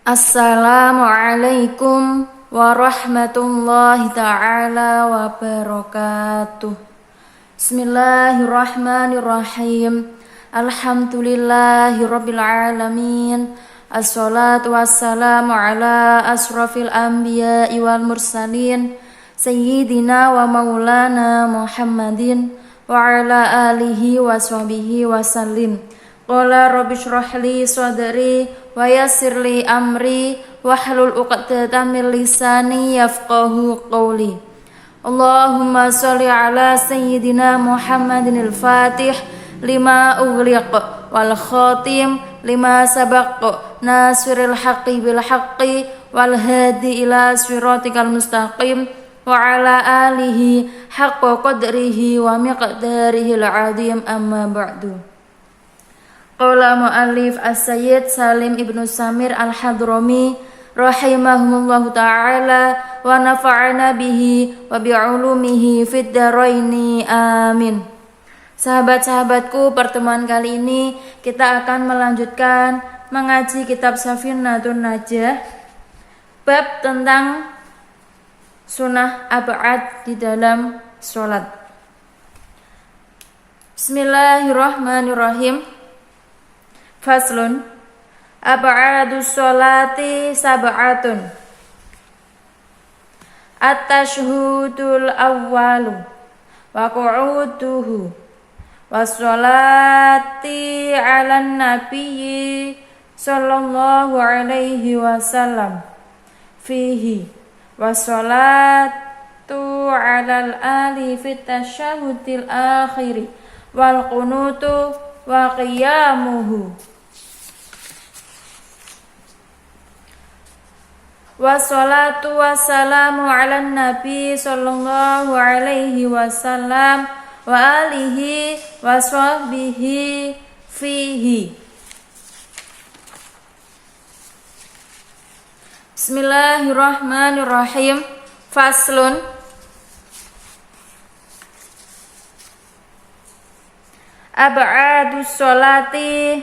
Assalamualaikum warahmatullahi ta'ala wabarakatuh. Bismillahirrahmanirrahim. Alhamdulillahi rabbil alamin. Assalatu wassalamu ala asrafil anbiya'i wal mursalin Sayyidina wa maulana Muhammadin wa ala alihi wa sahbihi wa sallim. Qala rabbi shrah li sadri wa yassir li amri wahlul 'uqdatam min lisani yafqahu qawli. Allahumma shalli ala sayyidina Muhammadin al-Fatih lima ughliq wal khatim lima sabaq nasiril haqqi bil haqqi wal hadi ila siratikal mustaqim wa ala alihi haqqa qadrihi wa miqdarihi al-'azim amma ba'du. Qala mu'allif as-sayyid Salim ibnu Samir al-Hadrami rahimahumullahu ta'ala wa nafa'ana bihi wa bi'ulumihi fid dharaini amin. Sahabat-sahabatku, pertemuan kali ini kita akan melanjutkan mengaji kitab Safinatun Najah, bab tentang sunnah ab'ad di dalam sholat. Bismillahirrahmanirrahim. Faslun, ab'adus sholati sab'atun. At-tashhudul awwalu wa qu'uduhu was-sholati 'alan nabiyyi sallallahu alaihi wasallam fihi was-sholatu 'alal ali fit tasyahhudil akhiri wal qunutu wa qiyamuhu. Wassalatu wassalamu ala nabi sallallahu alaihi wasallam wa alihi wa sahbihi fihi. Bismillahirrahmanirrahim. Faslun, ab'adus sholati,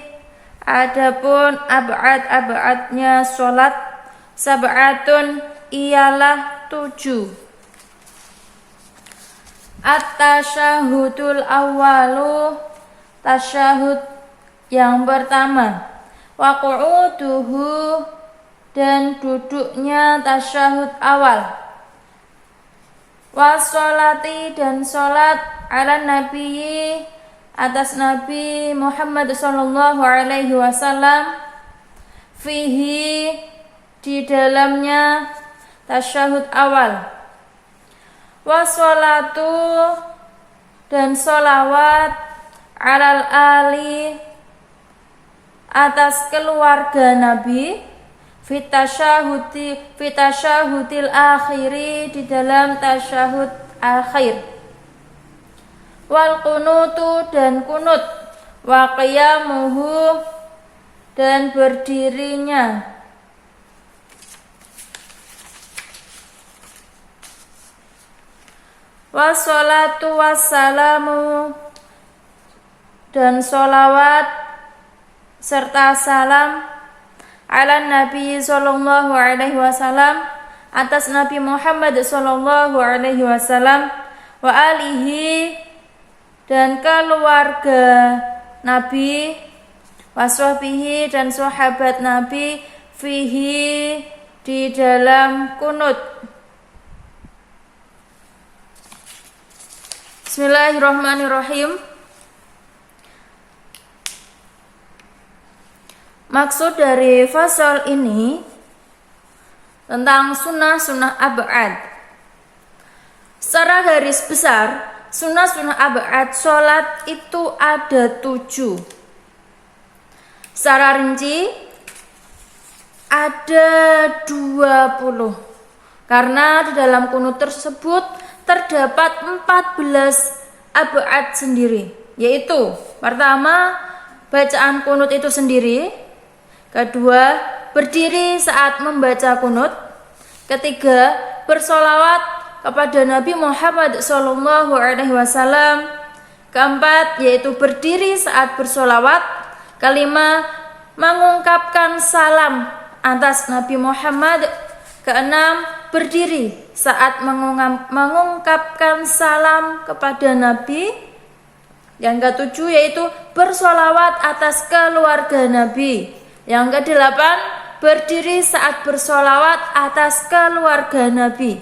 adapun ab'adnya sholat, sab'atun ialah 7. At-tasyahudul awwalu, tasyahud yang pertama, wa qu'uduhu, dan duduknya tasyahud awal, wa sholati, dan sholat, ala nabiyyi, atas Nabi Muhammad sallallahu alaihi wasallam, fihi, di dalamnya tasyahud awal, wassalatu, dan sholawat, alal ali, atas keluarga Nabi, fitasyahudil akhiri, di dalam tasyahud akhir, wal qunutu, dan kunut, wa qiyamuhu, dan berdirinya, wassalatu wassalamu, dan sholawat serta salam, ala nabi sallallahu alaihi wasallam, atas Nabi Muhammad sallallahu alaihi wasallam, wa alihi, dan keluarga Nabi, waswahbihi, dan sahabat Nabi, fihi, di dalam kunut. Bismillahirrahmanirrahim. Maksud dari fasal ini tentang sunnah-sunnah ab'ad. Secara garis besar, sunnah-sunnah ab'ad sholat itu ada 7. Secara rinci ada 20, karena di dalam kunut tersebut terdapat 14 ab'ad sendiri, yaitu pertama, bacaan kunut itu sendiri, kedua, berdiri saat membaca kunut, ketiga, bersolawat kepada Nabi Muhammad SAW, keempat, yaitu berdiri saat bersolawat, kelima, mengungkapkan salam atas Nabi Muhammad. Keenam, berdiri saat mengungkapkan salam kepada Nabi. Yang ketujuh yaitu bersolawat atas keluarga Nabi. Yang kedelapan, berdiri saat bersolawat atas keluarga Nabi.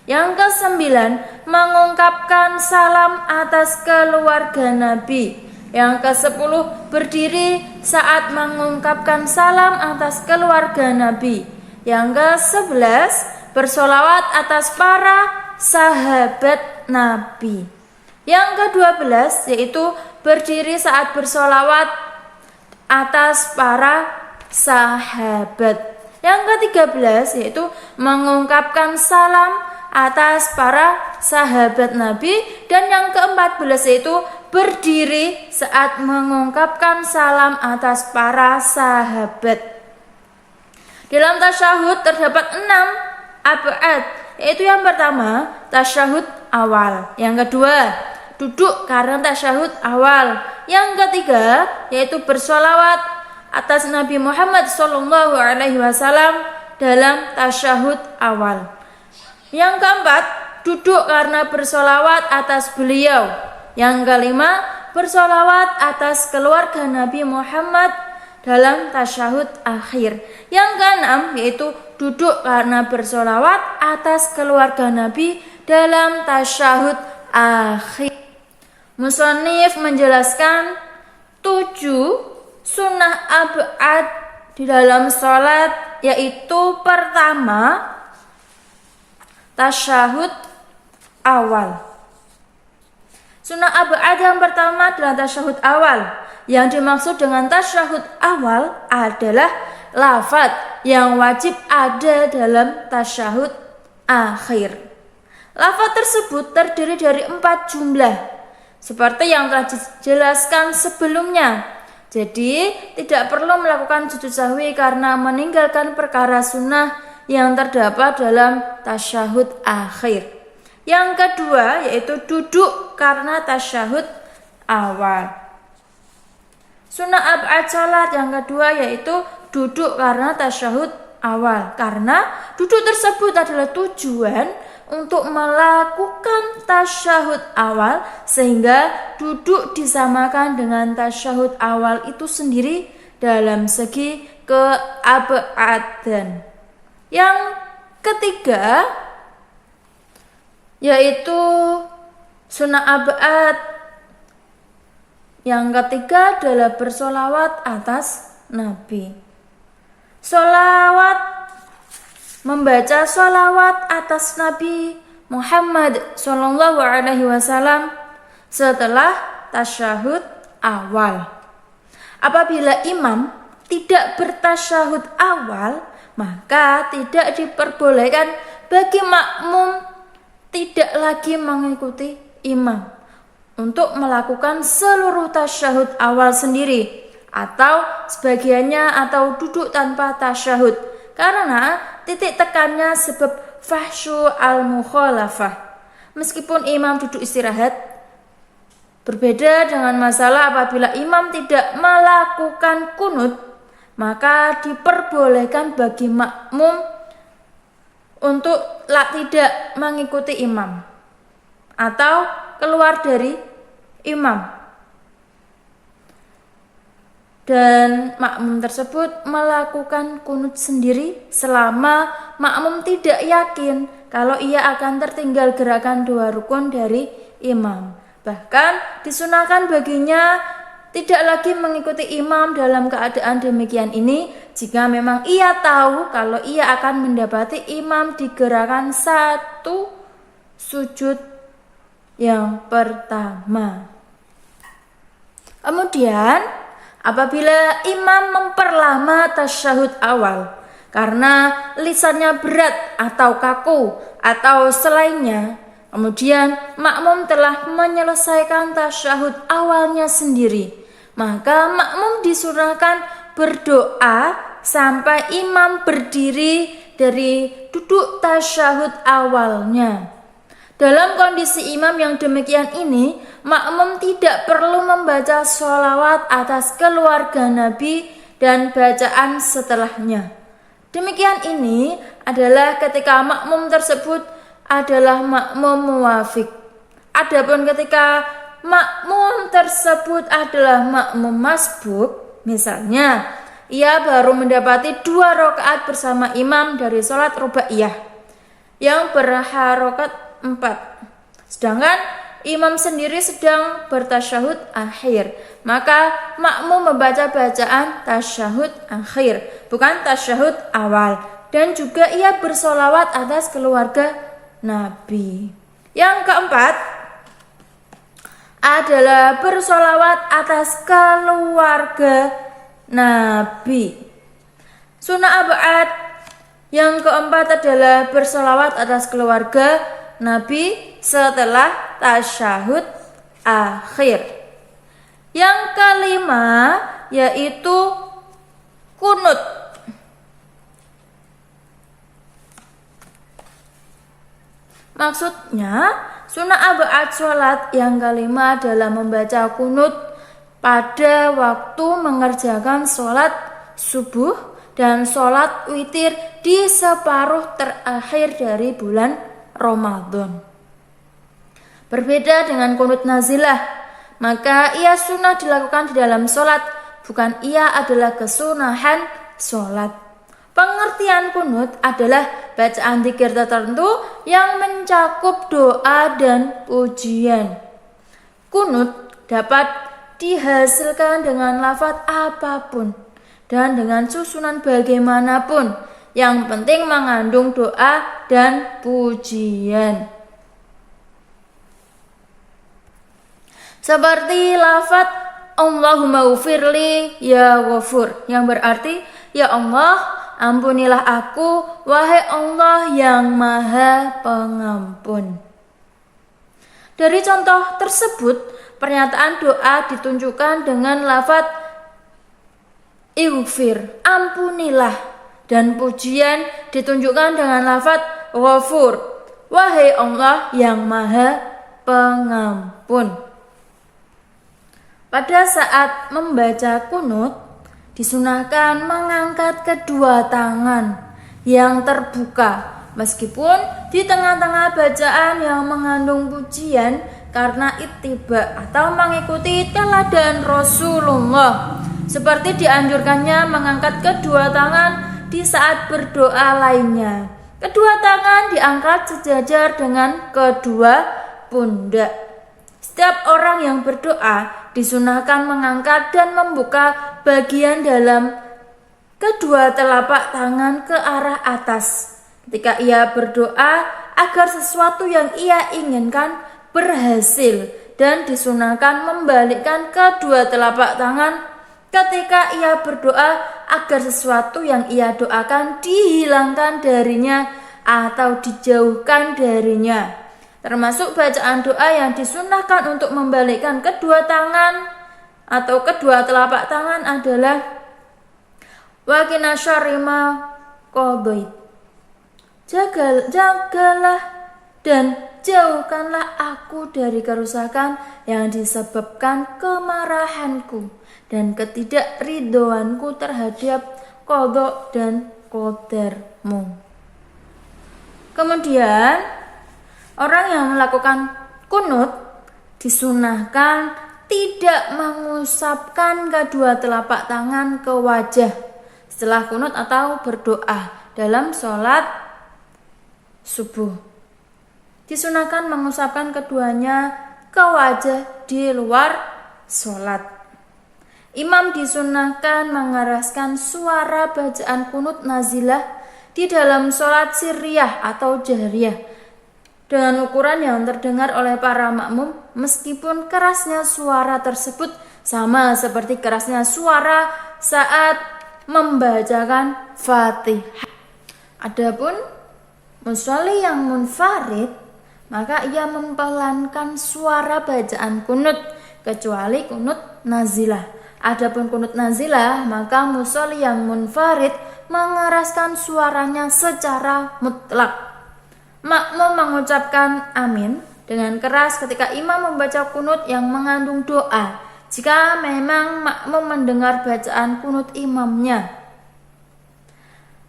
Yang kesembilan, mengungkapkan salam atas keluarga Nabi. Yang ke-10, berdiri saat mengungkapkan salam atas keluarga Nabi. Yang ke-11, bersolawat atas para sahabat Nabi. Yang ke-12 yaitu berdiri saat bersolawat atas para sahabat. Yang ke-13 yaitu mengungkapkan salam atas para sahabat Nabi. Dan yang ke-14 yaitu berdiri saat mengungkapkan salam atas para sahabat. Dalam tasyahud terdapat 6 ab'ad, yaitu yang pertama tasyahud awal, yang kedua duduk karena tasyahud awal, yang ketiga yaitu bersolawat atas Nabi Muhammad SAW dalam tasyahud awal, yang keempat duduk karena bersolawat atas beliau, yang kelima bersolawat atas keluarga Nabi Muhammad dalam tasyahud akhir, yang keenam yaitu duduk karena bersolawat atas keluarga Nabi dalam tasyahud akhir. Musannif menjelaskan 7 sunnah ab'ad di dalam sholat, yaitu pertama tasyahud awal. Sunnah ab'ad yang pertama adalah tasyahud awal. Yang dimaksud dengan tasyahud awal adalah lafaz yang wajib ada dalam tasyahud akhir. Lafaz tersebut terdiri dari 4 jumlah, seperti yang telah dijelaskan sebelumnya. Jadi tidak perlu melakukan sujud sahwi karena meninggalkan perkara sunnah yang terdapat dalam tasyahud akhir. Yang kedua yaitu duduk karena tasyahud awal. Sunnah ab'ad salat yang kedua yaitu duduk karena tasyahud awal, karena duduk tersebut adalah tujuan untuk melakukan tasyahud awal, sehingga duduk disamakan dengan tasyahud awal itu sendiri dalam segi keab'adan. Yang ketiga yaitu sunnah ab'ad yang ketiga adalah bersolawat atas Nabi. Solawat, membaca solawat atas Nabi Muhammad SAW setelah tasyahud awal. Apabila imam tidak bertasyahud awal, maka tidak diperbolehkan bagi makmum tidak lagi mengikuti imam untuk melakukan seluruh tasyahud awal sendiri atau sebagiannya, atau duduk tanpa tasyahud, karena titik tekannya sebab fahsyu al-mukhalafah. Meskipun imam duduk istirahat, berbeda dengan masalah apabila imam tidak melakukan kunut, maka diperbolehkan bagi makmum untuk tidak mengikuti imam atau keluar dari imam, dan makmum tersebut melakukan kunut sendiri selama makmum tidak yakin kalau ia akan tertinggal gerakan 2 rukun dari imam. Bahkan disunahkan baginya tidak lagi mengikuti imam dalam keadaan demikian ini jika memang ia tahu kalau ia akan mendapati imam di gerakan 1 sujud yang pertama. Kemudian apabila imam memperlama tasyahud awal karena lisannya berat atau kaku atau selainnya, kemudian makmum telah menyelesaikan tasyahud awalnya sendiri, maka makmum disunahkan berdoa sampai imam berdiri dari duduk tasyahud awalnya. Dalam kondisi imam yang demikian ini, makmum tidak perlu membaca sholawat atas keluarga Nabi dan bacaan setelahnya. Demikian ini adalah ketika makmum tersebut adalah makmum muwafiq. Adapun ketika makmum tersebut adalah makmum masbuk, misalnya ia baru mendapati 2 rakaat bersama imam dari sholat rubaiyah yang berharokat 4, sedangkan imam sendiri sedang bertasyahud akhir, maka makmum membaca bacaan tasyahud akhir, bukan tasyahud awal, dan juga ia bersolawat atas keluarga Nabi. Yang keempat adalah bersolawat atas keluarga Nabi. Sunnah ab'ad yang keempat adalah bersolawat atas keluarga Nabi setelah tasyahud akhir. Yang kelima yaitu kunut. Maksudnya, sunnah ab'ad sholat yang kelima adalah membaca kunut pada waktu mengerjakan sholat subuh dan sholat witir di separuh terakhir dari bulan Ramadan. Berbeda dengan kunut nazilah, maka ia sunnah dilakukan di dalam sholat, bukan ia adalah kesunahan sholat. Pengertian kunut adalah bacaan dzikir tertentu yang mencakup doa dan pujian. Kunut dapat dihasilkan dengan lafaz apapun dan dengan susunan bagaimanapun, yang penting mengandung doa dan pujian. Seperti lafaz Allahumma ghfirli ya ghafur, yang berarti ya Allah, ampunilah aku, wahai Allah yang Maha Pengampun. Dari contoh tersebut, pernyataan doa ditunjukkan dengan lafaz ighfir, ampunilah, dan pujian ditunjukkan dengan lafaz ghafur, wahai Allah yang Maha Pengampun. Pada saat membaca kunut, disunahkan mengangkat kedua tangan yang terbuka meskipun di tengah-tengah bacaan yang mengandung pujian, karena ittiba atau mengikuti teladan Rasulullah, seperti dianjurkannya mengangkat kedua tangan di saat berdoa lainnya. Kedua tangan diangkat sejajar dengan kedua pundak. Setiap orang yang berdoa disunahkan mengangkat dan membuka bagian dalam kedua telapak tangan ke arah atas ketika ia berdoa agar sesuatu yang ia inginkan berhasil, dan disunahkan membalikkan kedua telapak tangan ketika ia berdoa agar sesuatu yang ia doakan dihilangkan darinya atau dijauhkan darinya. Termasuk bacaan doa yang disunahkan untuk membalikkan kedua tangan atau kedua telapak tangan adalah wa qina syarri ma qadait. Jagalah dan jauhkanlah aku dari kerusakan yang disebabkan kemarahanku dan ketidakridhoanku terhadap qada dan qadarmu. Kemudian orang yang melakukan kunut disunahkan tidak mengusapkan kedua telapak tangan ke wajah setelah kunut atau berdoa dalam sholat subuh. Disunahkan mengusapkan keduanya ke wajah di luar sholat. Imam disunahkan mengeraskan suara bacaan kunut nazilah di dalam sholat sirriyah atau jahriyah dengan ukuran yang terdengar oleh para makmum, meskipun kerasnya suara tersebut sama seperti kerasnya suara saat membacakan Fatihah. Adapun musolli yang munfarid, maka ia mempelankan suara bacaan kunut kecuali kunut nazilah. Adapun kunut nazilah, maka musolli yang munfarid mengeraskan suaranya secara mutlak. Makmum mengucapkan amin dengan keras ketika imam membaca kunut yang mengandung doa, jika memang makmum mendengar bacaan kunut imamnya.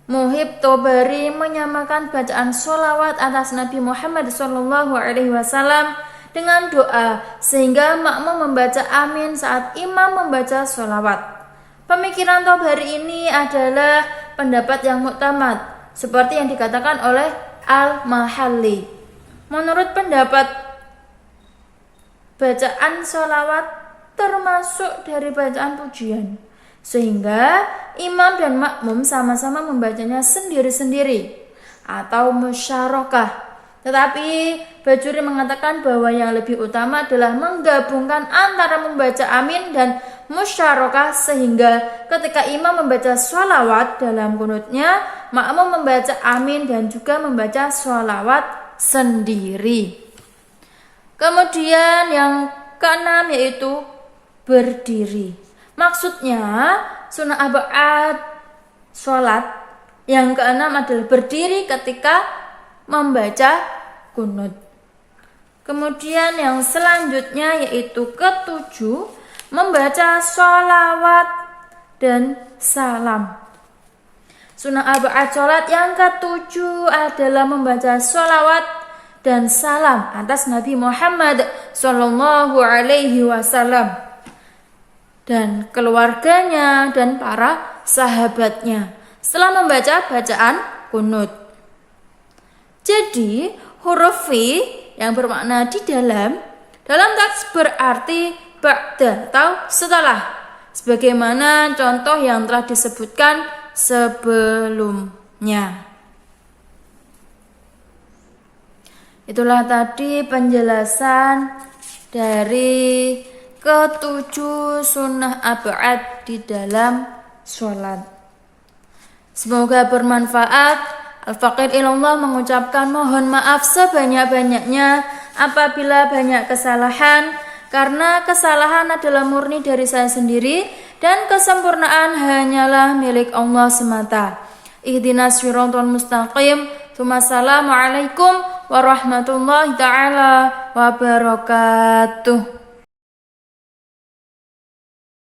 Muhib Tobari menyamakan bacaan sholawat atas Nabi Muhammad SAW dengan doa, sehingga makmum membaca amin saat imam membaca sholawat. Pemikiran Tobari ini adalah pendapat yang muktamad, seperti yang dikatakan oleh Al-Mahalli. Menurut pendapat, bacaan sholawat termasuk dari bacaan pujian, sehingga imam dan makmum sama-sama membacanya sendiri-sendiri atau musyarakah. Tetapi Bajuri mengatakan bahwa yang lebih utama adalah menggabungkan antara membaca amin dan musyarakah, sehingga ketika imam membaca sholawat dalam kunutnya, makmum membaca amin dan juga membaca sholawat sendiri. Kemudian yang keenam yaitu berdiri. Maksudnya sunnah ab'ad sholat yang keenam adalah berdiri ketika membaca kunut. Kemudian yang selanjutnya yaitu ketujuh, membaca sholawat dan salam. Sunnah ab'ad sholat yang ketujuh adalah membaca sholawat dan salam atas Nabi Muhammad SAW dan keluarganya dan para sahabatnya setelah membaca bacaan kunut. Jadi huruf fi yang bermakna di dalam teks berarti ba'da atau setelah, sebagaimana contoh yang telah disebutkan sebelumnya. Itulah tadi penjelasan dari ketujuh sunnah ab'ad di dalam sholat. Semoga bermanfaat. Al-Faqir ilallah mengucapkan mohon maaf sebanyak-banyaknya apabila banyak kesalahan, karena kesalahan adalah murni dari saya sendiri dan kesempurnaan hanyalah milik Allah semata. Ihdinas siratal mustaqim. Assalamualaikum warahmatullahi taala wabarakatuh.